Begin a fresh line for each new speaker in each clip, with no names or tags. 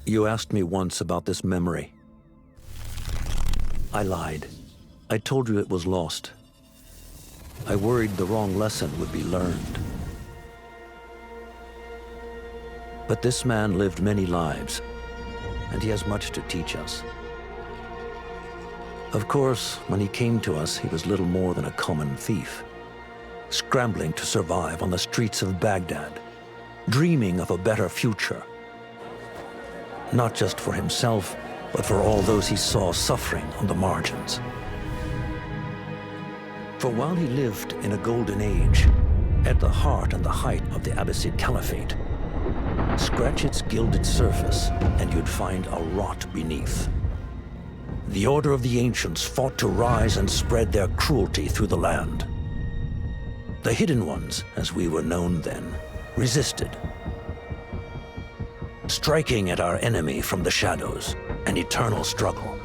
You asked me once about this memory. I lied. I told you it was lost. I worried the wrong lesson would be learned. But this man lived many lives, and he has much to teach us. Of course, when he came to us, he was little more than a common thief, scrambling to survive on the streets of Baghdad, dreaming of a better future. Not just for himself, but for all those he saw suffering on the margins. For while he lived in a golden age, at the heart and the height of the Abbasid Caliphate, scratch its gilded surface and you'd find a rot beneath. The Order of the Ancients fought to rise and spread their cruelty through the land. The Hidden Ones, as we were known then, resisted, striking at our enemy from the shadows, an eternal struggle.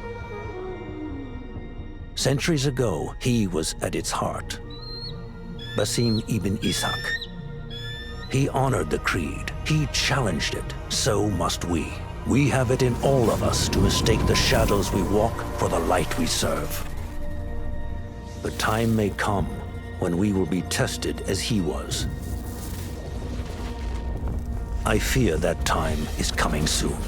Centuries ago, he was at its heart, Basim ibn Ishaq. He honored the creed, he challenged it, so must we. We have it in all of us to mistake the shadows we walk for the light we serve. The time may come when we will be tested as he was. I fear that time is coming soon.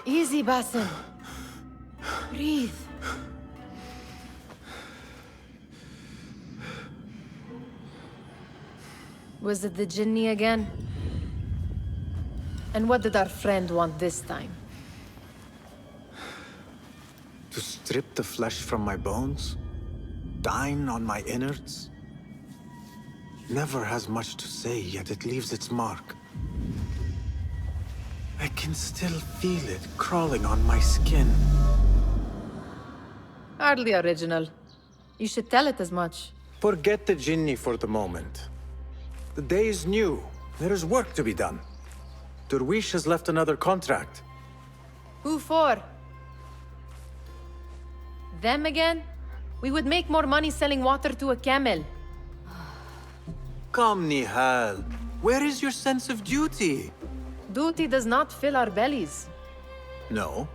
Easy, Basim. Breathe. Was it the Jinni again? And what did our friend want this time?
To strip the flesh from my bones? Dine on my innards? Never has much to say, yet it leaves its mark. I can still feel it crawling on my skin.
Hardly original. You should tell it as much.
Forget the Jinni for the moment. The day is new. There is work to be done. Derwish has left another contract.
Who for? Them again? We would make more money selling water to a camel.
Come, Nihal. Where is your sense of duty?
Duty does not fill our bellies.
No,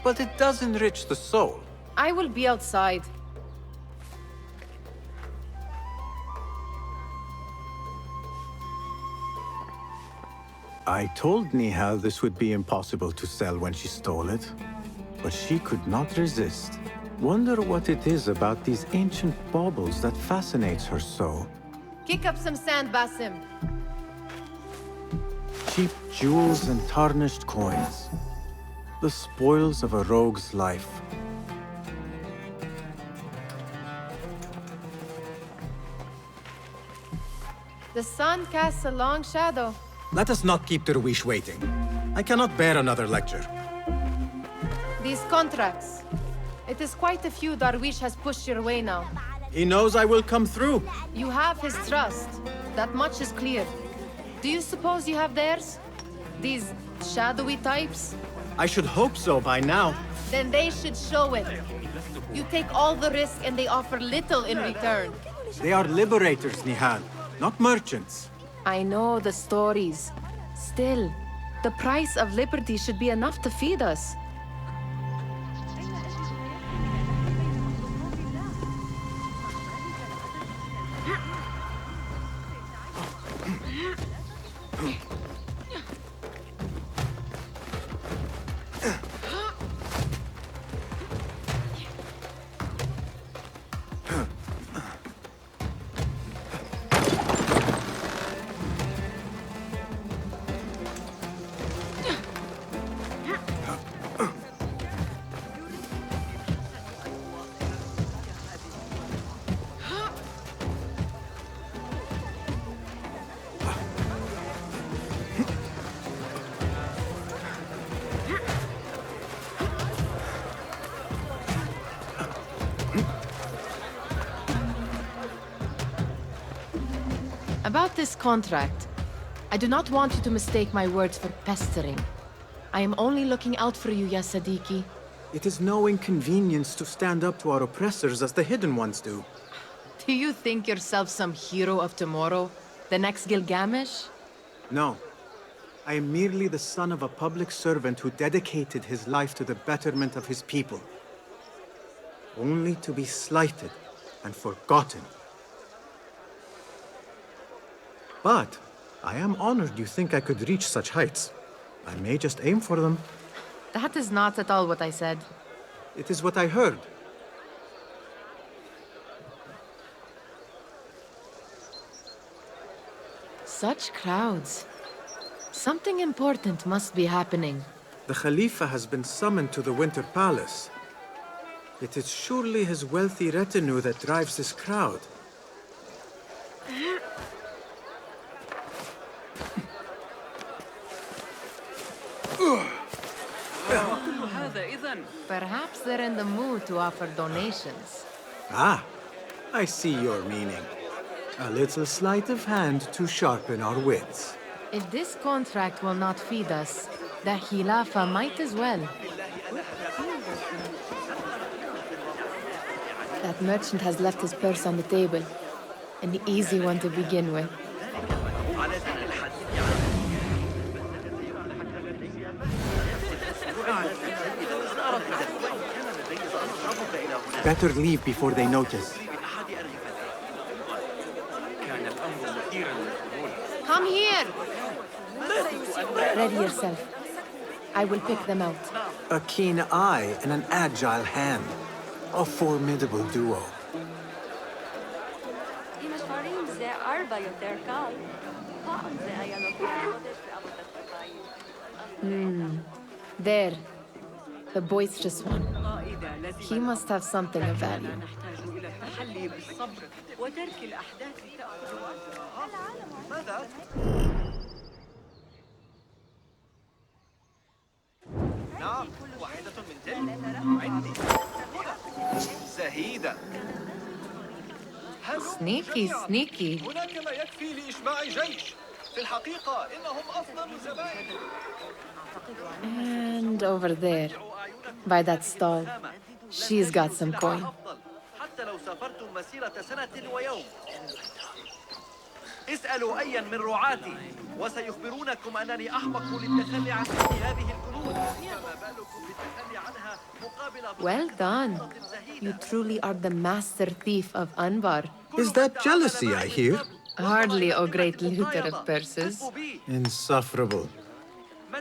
but it does enrich the soul.
I will be outside.
I told Nihal this would be impossible to sell when she stole it, but she could not resist. Wonder what it is about these ancient baubles that fascinates her so.
Kick up some sand, Basim.
Cheap jewels and tarnished coins. The spoils of a rogue's life.
The sun casts a long shadow.
Let us not keep Derwish waiting. I cannot bear another lecture.
These contracts. It is quite a few Darwish has pushed your way now.
He knows I will come through.
You have his trust. That much is clear. Do you suppose you have theirs? These shadowy types?
I should hope so by now.
Then they should show it. You take all the risk and they offer little in return.
They are liberators, Nihal, not merchants.
I know the stories. Still, the price of liberty should be enough to feed us. About this contract, I do not want you to mistake my words for pestering. I am only looking out for you, ya Sadiki.
It is no inconvenience to stand up to our oppressors as the Hidden Ones do.
Do you think yourself some hero of tomorrow? The next Gilgamesh?
No. I am merely the son of a public servant who dedicated his life to the betterment of his people. Only to be slighted and forgotten. But I am honored you think I could reach such heights. I may just aim for them.
That is not at all what I said.
It is what I heard.
Such crowds. Something important must be happening.
The Khalifa has been summoned to the Winter Palace. It is surely his wealthy retinue that drives this crowd.
Perhaps they're in the mood to offer donations.
Ah, I see your meaning. A little sleight of hand to sharpen our wits.
If this contract will not feed us, the Khilafa might as well. That merchant has left his purse on the table. An easy one to begin with.
Better leave before they notice.
Come here! Ready yourself. I will pick them out.
A keen eye and an agile hand. A formidable duo.
There. The boisterous one. He must have something of value. Sneaky, sneaky.
هناك ما يكفي لإشباع جيش. في الحقيقة إنهم أفضل زبائن.
And over there, by that stall, she's got some coin.
حتى لو سافرتم مسيرة سنة ويوم. اسألوا أيا من رعاتي وسيخبرونكم أنني أحمق للتخلي عن هذه الكنوز. فما بالكم بالتخلي عنها مقابل.
Well done. You truly are the master thief of Anbar.
Is that jealousy I hear?
Hardly, O great looter of purses.
Insufferable.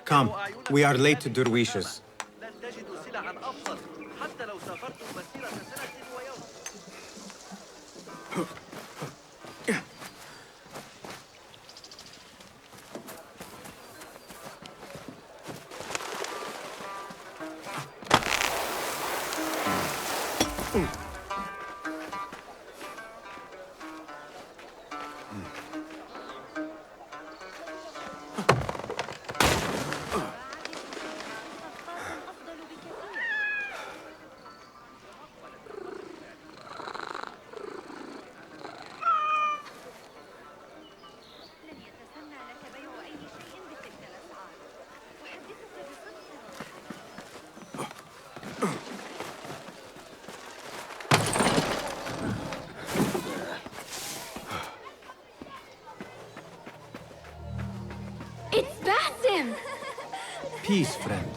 Come, we are late to Derwishes.
لن تجدوا سلعا أفضل حتى لو سافرتم مسيرة سنة ويوم.
Peace, friend.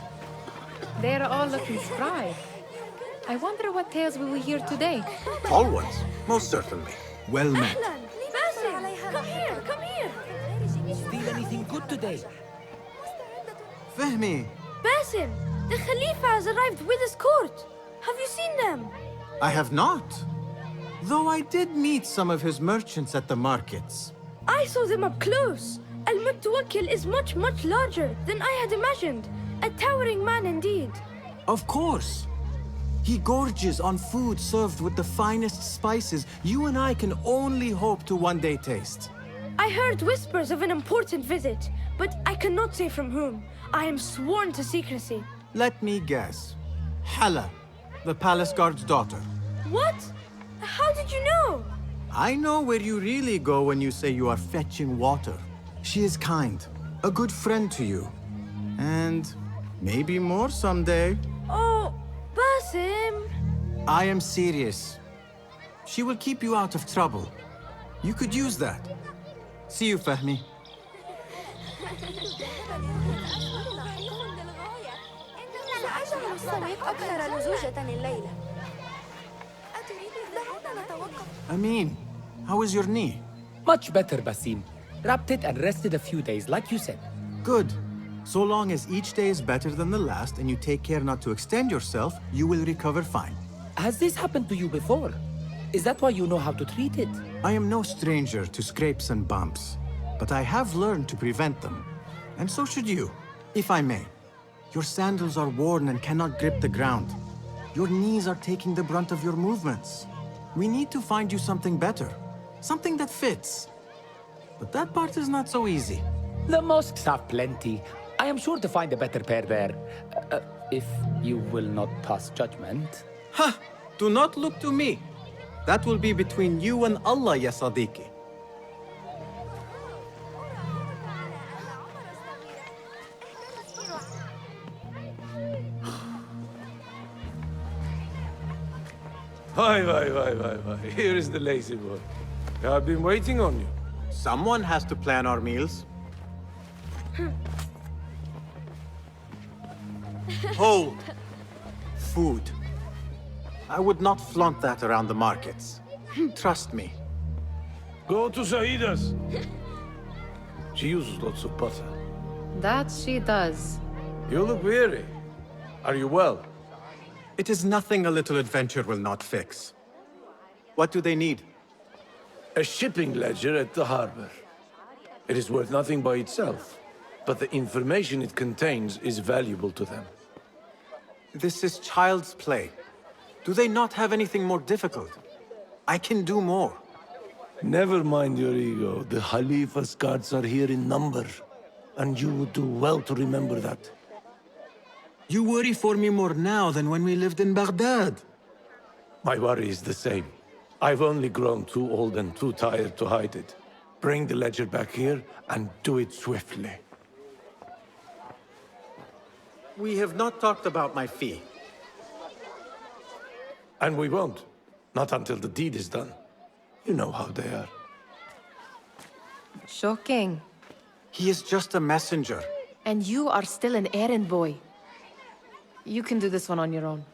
They're all looking spry. I wonder what tales we will hear today.
All ones, most certainly. Well met.
Basim, come here, come here.
Steal anything good?
good today.
Fehmi,
Basim, the Khalifa has arrived with his court. Have you seen them?
I have not. Though I did meet some of his merchants at the markets.
I saw them up close. Al-Mutawakkil is much larger than I had imagined. A towering man indeed.
Of course. He gorges on food served with the finest spices you and I can only hope to one day taste.
I heard whispers of an important visit, but I cannot say from whom. I am sworn to secrecy.
Let me guess. Hala, the palace guard's daughter.
What? How did you know?
I know where you really go when you say you are fetching water. She is kind, a good friend to you. And maybe more someday.
Oh, Basim.
I am serious. She will keep you out of trouble. You could use that. See you, Fahmi. Amin, how is your knee?
Much better, Basim. Wrapped it and rested a few days, like you said.
Good. So long as each day is better than the last and you take care not to extend yourself, you will recover fine.
Has this happened to you before? Is that why you know how to treat it?
I am no stranger to scrapes and bumps, but I have learned to prevent them. And so should you, if I may. Your sandals are worn and cannot grip the ground. Your knees are taking the brunt of your movements. We need to find you something better, something that fits. But that part is not so easy.
The mosques have plenty. I am sure to find a better pair there. If you will not pass judgment.
Ha! Do not look to me. That will be between you and Allah, ya Sadiqi.
Why. Here is the lazy boy. I've been waiting on you.
Someone has to plan our meals. Hold. Food. I would not flaunt that around the markets. Trust me.
Go to Saida's. She uses lots of butter.
That she does.
You look weary. Are you well?
It is nothing a little adventure will not fix. What do they need?
A shipping ledger at the harbor. It is worth nothing by itself, but the information it contains is valuable to them.
This is child's play. Do they not have anything more difficult? I can do more.
Never mind your ego. The Khalifa's guards are here in number, and you would do well to remember that.
You worry for me more now than when we lived in Baghdad.
My worry is the same. I've only grown too old and too tired to hide it. Bring the ledger back here, and do it swiftly.
We have not talked about my fee.
And we won't. Not until the deed is done. You know how they are.
Shocking.
He is just a messenger.
And you are still an errand boy. You can do this one on your own.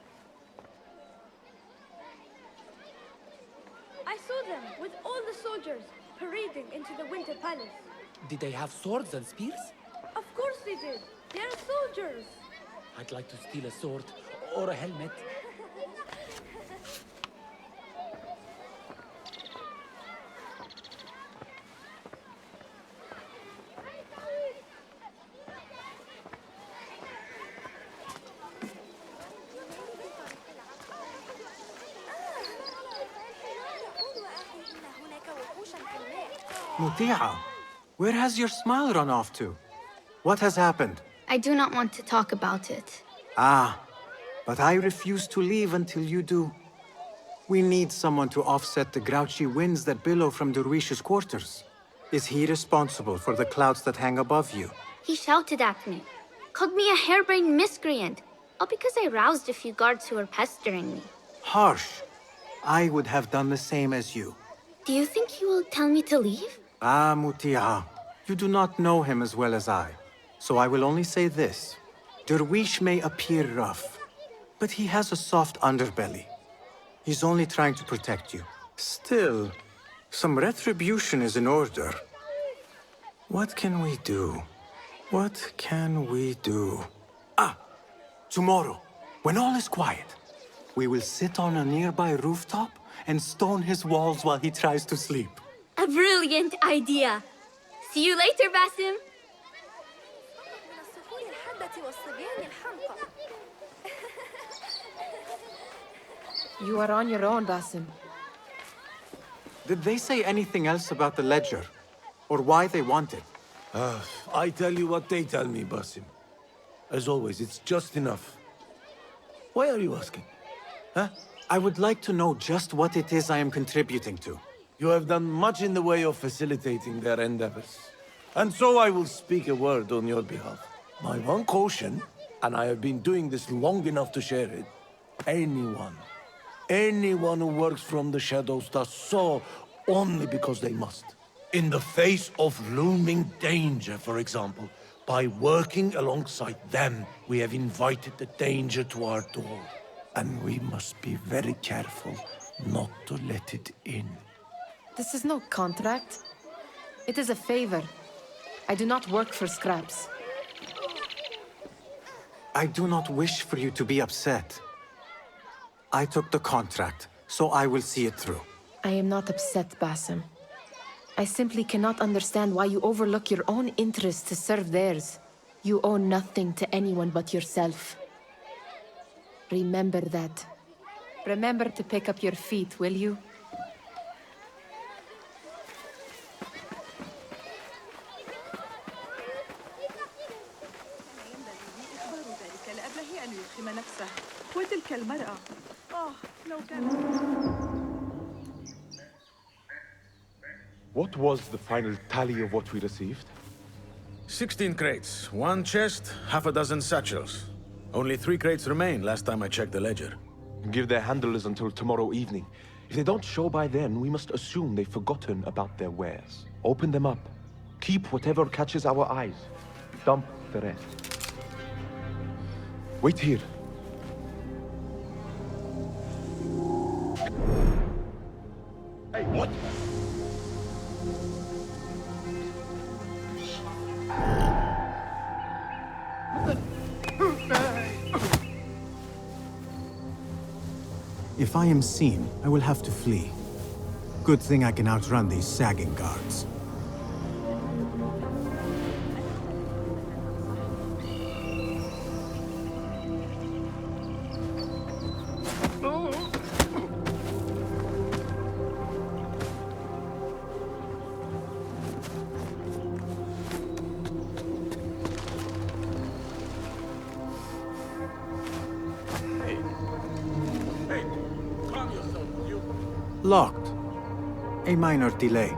I saw them with all the soldiers parading into the Winter Palace.
Did they have swords and spears?
Of course they did. They're soldiers.
I'd like to steal a sword or a helmet.
Muti'a, where has your smile run off to? What has happened?
I do not want to talk about it.
Ah, but I refuse to leave until you do. We need someone to offset the grouchy winds that billow from Darwish's quarters. Is he responsible for the clouds that hang above you?
He shouted at me, called me a harebrained miscreant, all because I roused a few guards who were pestering me.
Harsh. I would have done the same as you.
Do you think he will tell me to leave?
Ah, Muti'a, you do not know him as well as I. So I will only say this. Darwish may appear rough, but he has a soft underbelly. He's only trying to protect you. Still, some retribution is in order. What can we do? What can we do? Ah! Tomorrow, when all is quiet, we will sit on a nearby rooftop and stone his walls while he tries to sleep.
A brilliant idea. See you later, Basim.
You are on your own, Basim.
Did they say anything else about the ledger? Or why they want it?
I tell you what they tell me, Basim. As always, it's just enough. Why are you asking? Huh?
I would like to know just what it is I am contributing to.
You have done much in the way of facilitating their endeavors. And so I will speak a word on your behalf. My one caution, and I have been doing this long enough to share it, anyone who works from the shadows does so only because they must. In the face of looming danger, for example, by working alongside them, we have invited the danger to our door. And we must be very careful not to let it in.
This is no contract. It is a favor. I do not work for scraps.
I do not wish for you to be upset. I took the contract, so I will see it through.
I am not upset, Basim. I simply cannot understand why you overlook your own interests to serve theirs. You owe nothing to anyone but yourself. Remember that. Remember to pick up your feet, will you?
What was the final tally of what we received?
16 crates, 1 chest, half a dozen satchels. Only 3 crates remain last time I checked the ledger.
Give their handlers until tomorrow evening. If they don't show by then, we must assume they've forgotten about their wares. Open them up. Keep whatever catches our eyes. Dump the rest. Wait here. Hey, what?
If I am seen, I will have to flee. Good thing I can outrun these sagging guards. Locked. A minor delay.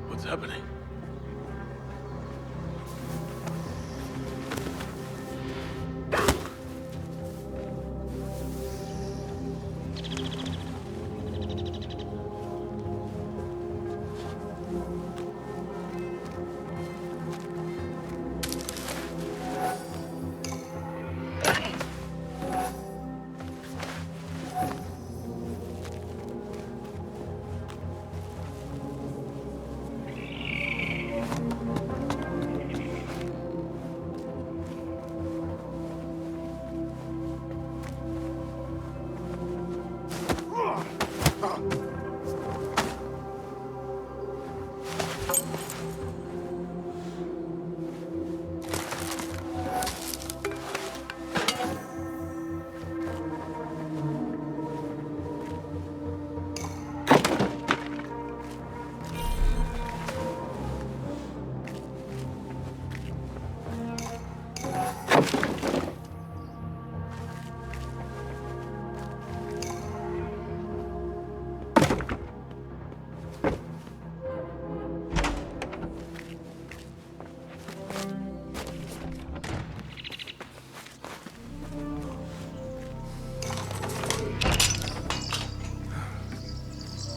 What's happening?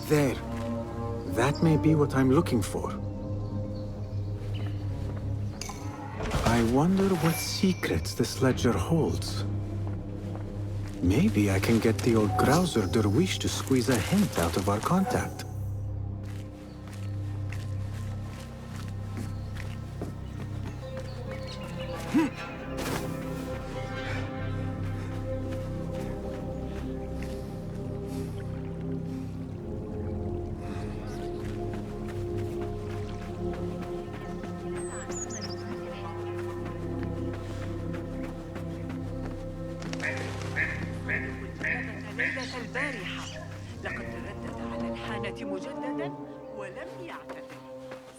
There. That may be what I'm looking for. I wonder what secrets this ledger holds. Maybe I can get the old grouser Derwish to squeeze a hint out of our contact.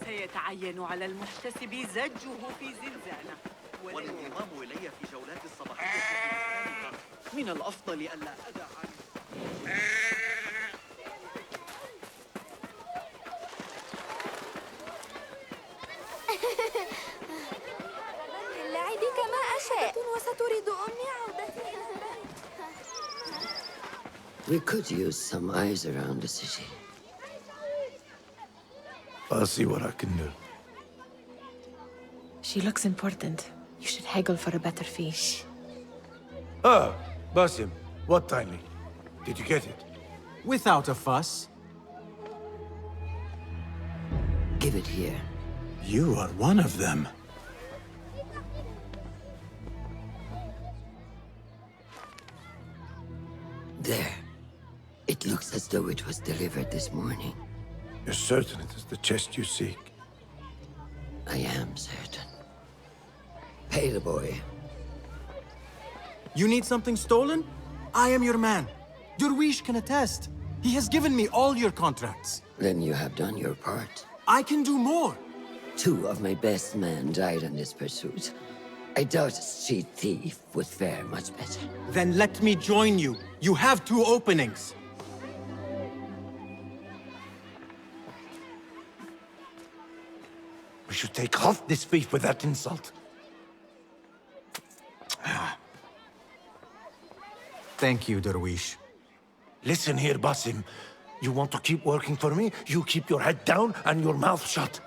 سيتعين على المحتسب زجه في زنزانة
والانضمام إلي في جولات الصباحية في مكانها. من الأفضل ألا أدع
اللعب كما أشاء وستريد أمي عودتي إلى البيت.
We could use some eyes around the city.
I'll see what I can do.
She looks important. You should haggle for a better fee.
Ah, Basim, what timing? Did you get it?
Without a fuss.
Give it here.
You are one of them.
There. It looks as though it was delivered this morning.
You're certain it is the chest you seek?
I am certain. Pay the boy.
You need something stolen? I am your man. Derwish can attest. He has given me all your contracts.
Then you have done your part.
I can do more.
2 of my best men died in this pursuit. I doubt a street thief would fare much better.
Then let me join you. You have 2 openings.
We should take half this beef with that insult.
Thank you, Derwish.
Listen here, Basim. You want to keep working for me? You keep your head down and your mouth shut.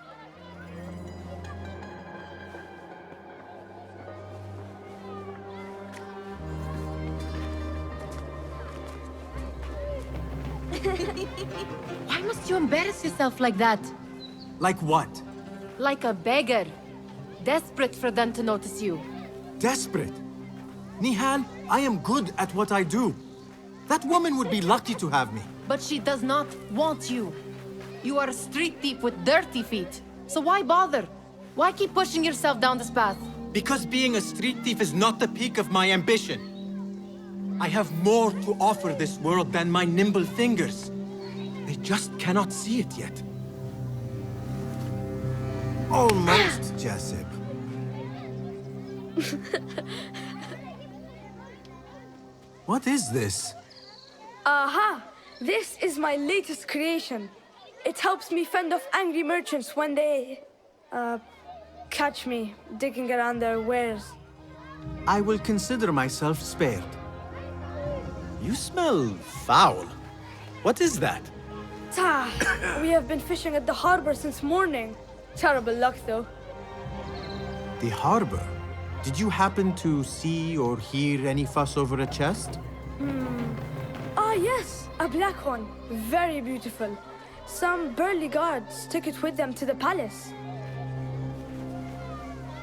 Why must you embarrass yourself like that?
Like what?
Like a beggar. Desperate for them to notice you.
Desperate? Nihal, I am good at what I do. That woman would be lucky to have me.
But she does not want you. You are a street thief with dirty feet. So why bother? Why keep pushing yourself down this path?
Because being a street thief is not the peak of my ambition. I have more to offer this world than my nimble fingers. They just cannot see it yet. Almost, Jessup. What is this?
Aha! This is my latest creation. It helps me fend off angry merchants when they... catch me digging around their wares.
I will consider myself spared. You smell foul. What is that?
We have been fishing at the harbor since morning. Terrible luck, though.
The harbor? Did you happen to see or hear any fuss over a chest?
Ah, yes, a black one. Very beautiful. Some burly guards took it with them to the palace.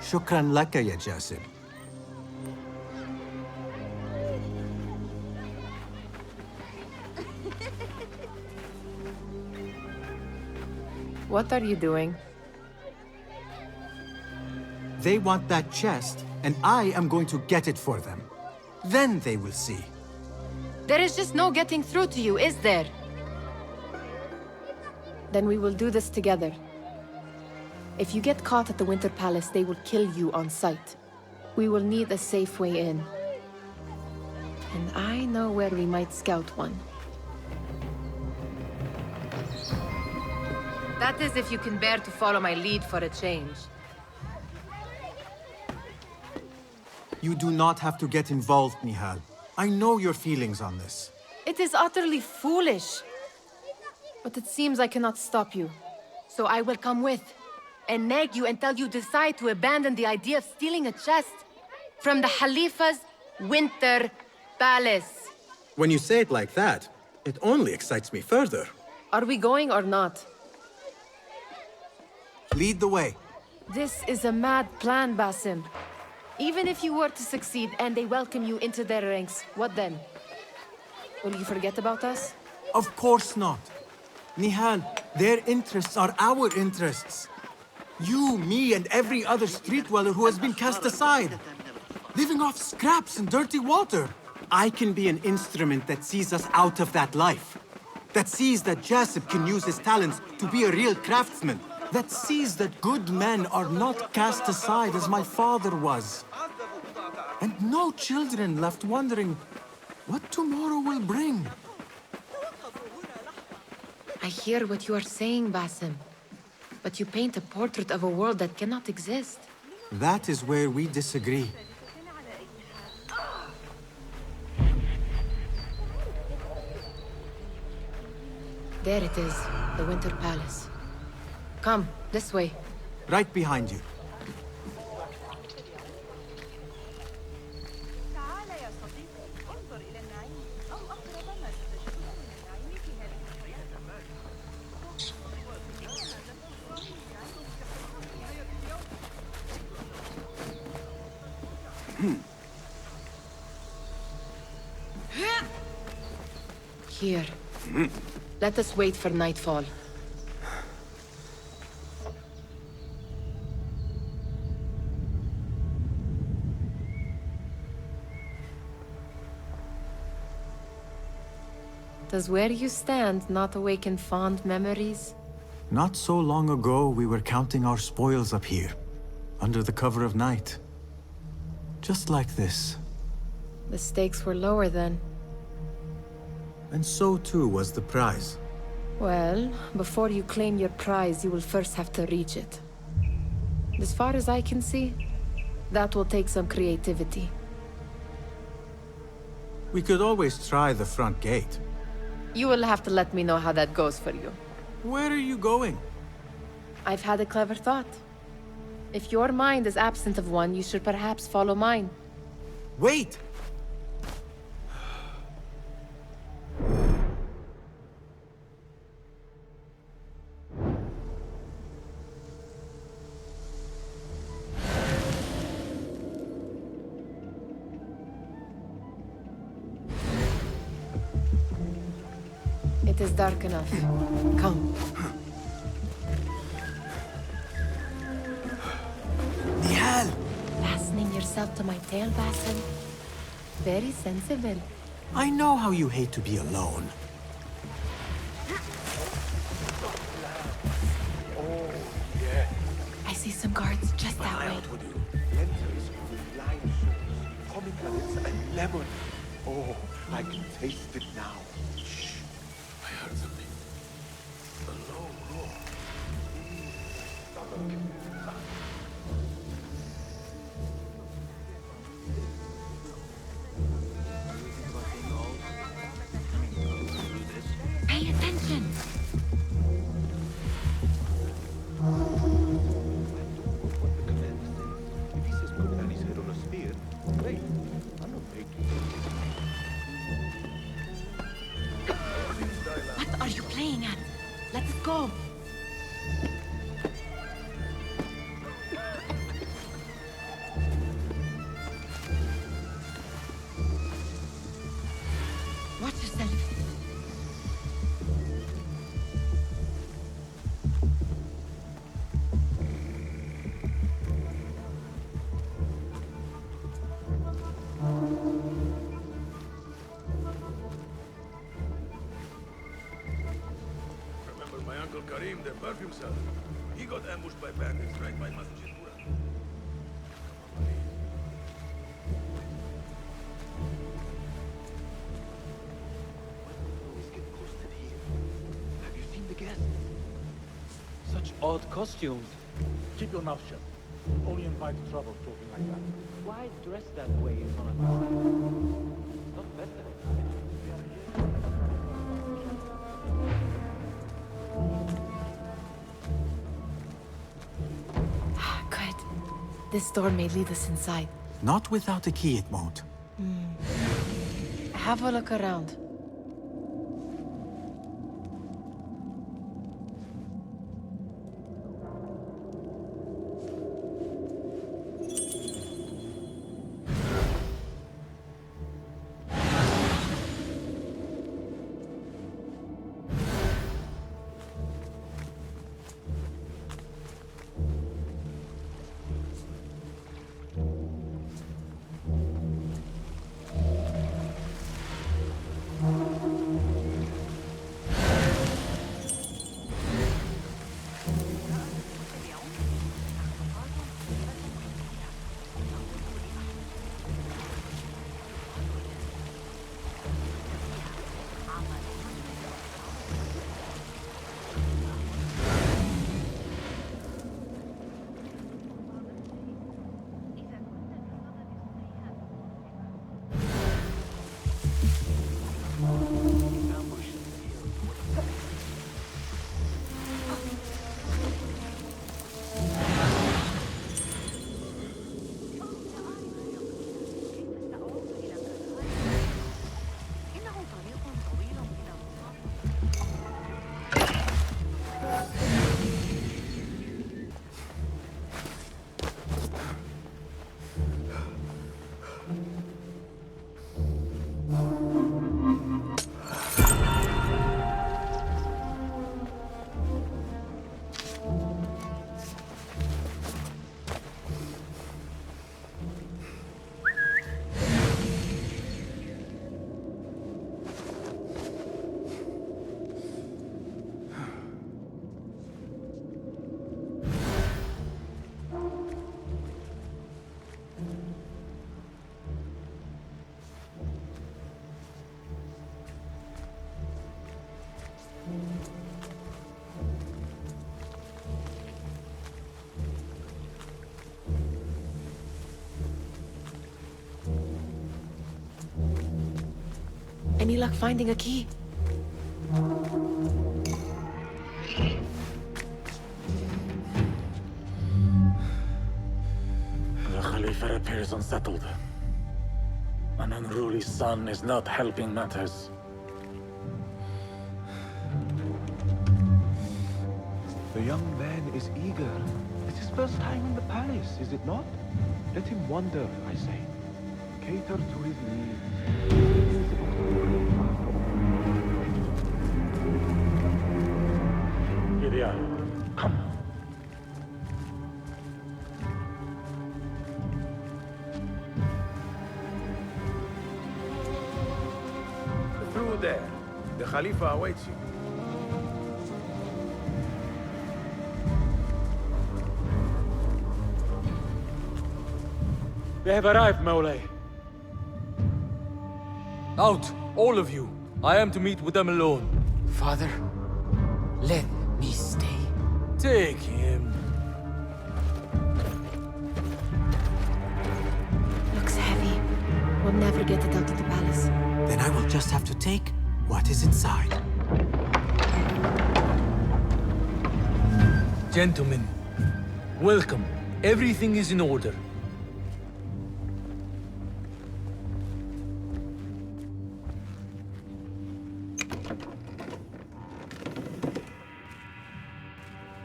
Shukran laka, ya Jasib.
What are you doing?
They want that chest, and I am going to get it for them. Then they will see.
There is just no getting through to you, is there? Then we will do this together. If you get caught at the Winter Palace, they will kill you on sight. We will need a safe way in. And I know where we might scout one. That is if you can bear to follow my lead for a change.
You do not have to get involved, Nihal. I know your feelings on this.
It is utterly foolish. But it seems I cannot stop you. So I will come with, and nag you until you decide to abandon the idea of stealing a chest from the Khalifa's winter palace.
When you say it like that, it only excites me further.
Are we going or not?
Lead the way.
This is a mad plan, Basim. Even if you were to succeed and they welcome you into their ranks, what then? Will you forget about us?
Of course not. Nihal, their interests are our interests. You, me, and every other street dweller who has been cast aside. Living off scraps and dirty water. I can be an instrument that sees us out of that life. That sees that Jasip can use his talents to be a real craftsman. That sees that good men are not cast aside as my father was. And no children left wondering what tomorrow will bring.
I hear what you are saying, Basim. But you paint a portrait of a world that cannot exist.
That is where we disagree.
There it is, the Winter Palace. Come, this way.
Right behind you.
Here. Let us wait for nightfall. Does where you stand not awaken fond memories?
Not so long ago, we were counting our spoils up here, under the cover of night. Just like this.
The stakes were lower then.
And so too was the prize.
Well, before you claim your prize, you will first have to reach it. As far as I can see, that will take some creativity.
We could always try the front gate.
You will have to let me know how that goes for you.
Where are you going?
I've had a clever thought. If your mind is absent of one, you should perhaps follow mine.
Wait!
It is dark enough. Come.
Nihal!
Fastening yourself to my tail, Basim. Very sensible.
I know how you hate to be alone.
Oh, yeah.
I see some guards just that way.
Lentils, lime sauce, pomegranates, and lemon. Oh, I can taste it now. Shh. I heard something. A low roar.
Pay attention!
If he says put Annie's head on a spear, great. I'm not paid to.
What are you playing at? Let us go! Watch yourself.
Remember my uncle Karim, the perfume seller? He got ambushed by bandits right by Masjid Pura.
Have you seen the guests?
Such odd costumes. Keep your mouth shut. Only invite trouble talking like that.
Why dress that way in front of us? Not better.
This door may lead us inside.
Not without a key, it won't.
Have a look around. Any luck finding a key?
The Khalifa appears unsettled. An unruly son is not helping matters.
The young man is eager. It's his first time in the palace, is it not? Let him wander, I say. Cater to his needs.
Here they are. Come.
Through there. The Khalifa awaits you.
They have arrived, Mawlay. Out, all of you. I am to meet with them alone.
Father, let me stay.
Take him.
Looks heavy. We'll never get it out of the palace.
Then I will just have to take what is inside.
Gentlemen, welcome. Everything is in order.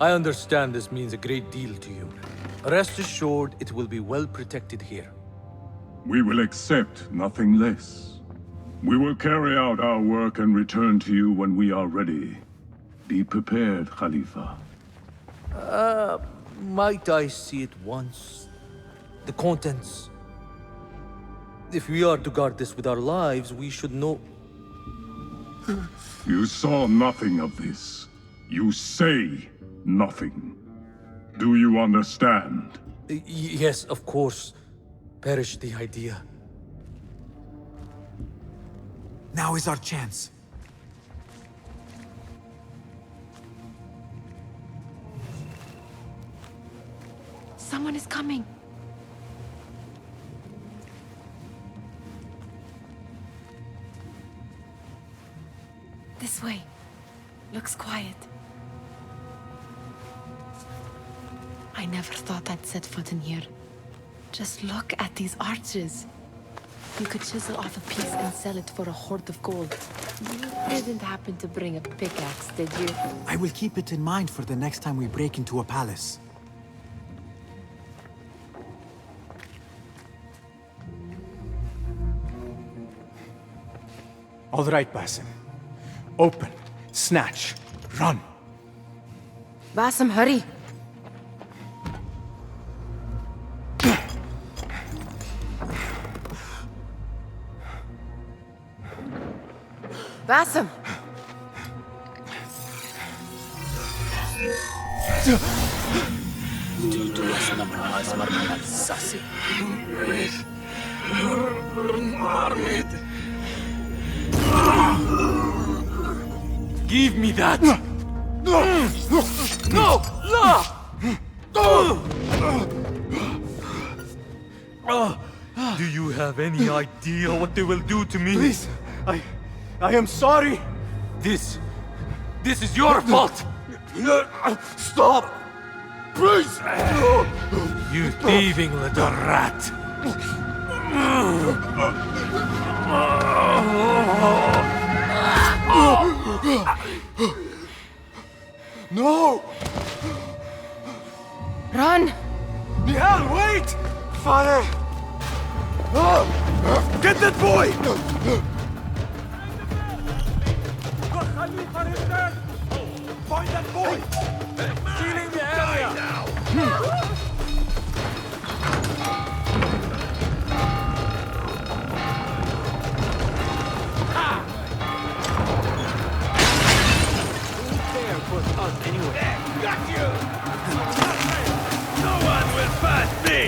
I understand this means a great deal to you. Rest assured, it will be well protected here.
We will accept nothing less. We will carry out our work and return to you when we are ready. Be prepared, Khalifa.
Might I see it once? The contents. If we are to guard this with our lives, we should know...
You saw nothing of this. You say nothing. Do you understand?
Yes, of course. Perish the idea.
Now is our chance.
Someone is coming. This way. Looks quiet. I never thought I'd set foot in here. Just look at these arches. You could chisel off a piece and sell it for a hoard of gold. You didn't happen to bring a pickaxe, did you?
I will keep it in mind for the next time we break into a palace. All right, Basim. Open, snatch, run.
Basim, hurry. Basim!
Give me that! No! Do you have any idea what they will do to me?
Please, I am sorry.
This is your fault!
Stop! Please!
You thieving little rat!
No!
Run!
Nihal, wait! Father! Get that boy!
Find that boy!
Sealing the area!
Who dare push us anyway? Got you! No one will pass me!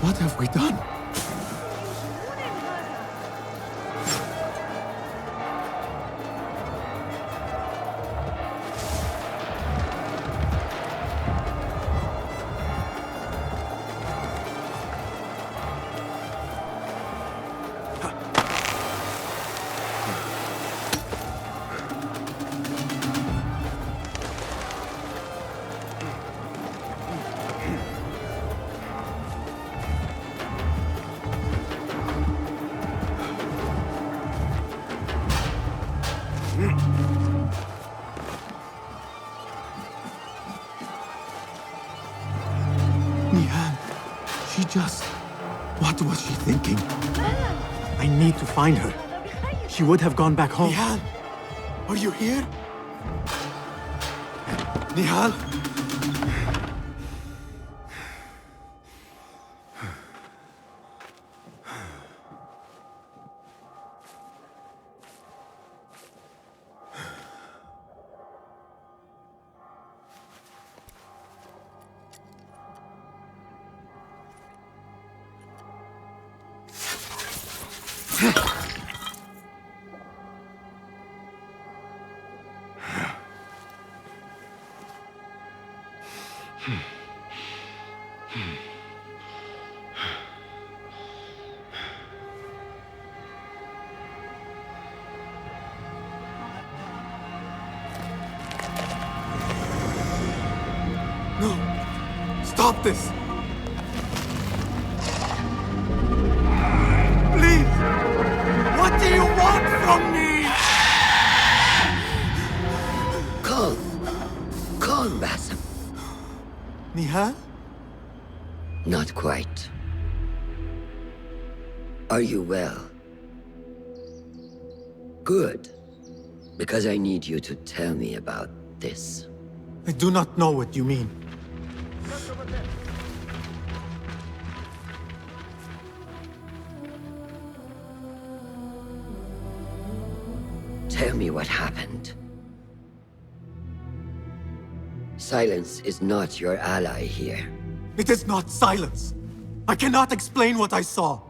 What have we done? Nihal, she just... What was she thinking? I need to find her. She would have gone back home. Nihal, are you here? Nihal? No! Stop this! Please! What do you want from me?
Calm, Basim.
Nihal?
Not quite. Are you well? Good. Because I need you to tell me about this.
I do not know what you mean.
Tell me what happened. Silence is not your ally here.
It is not silence. I cannot explain what I saw.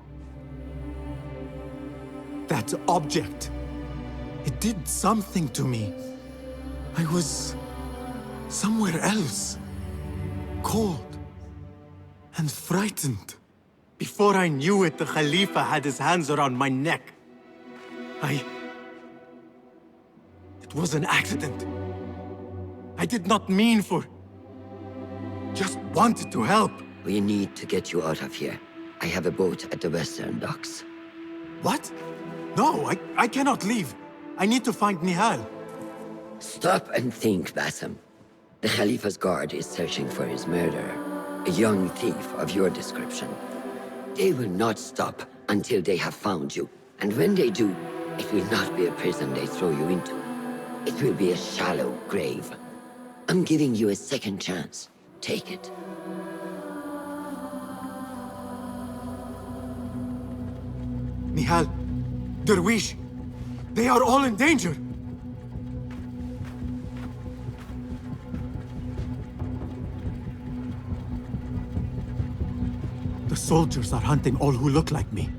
That object. It did something to me. I was somewhere else. Cold and frightened. Before I knew it, the Khalifa had his hands around my neck. It was an accident. I did not mean for... Just wanted to help.
We need to get you out of here. I have a boat at the western docks.
What? No, I cannot leave. I need to find Nihal.
Stop and think, Bassem. The Khalifa's guard is searching for his murderer. A young thief of your description. They will not stop until they have found you. And when they do, it will not be a prison they throw you into. It will be a shallow grave. I'm giving you a second chance. Take it.
Nihal, Derwish, they are all in danger. The soldiers are hunting all who look like me.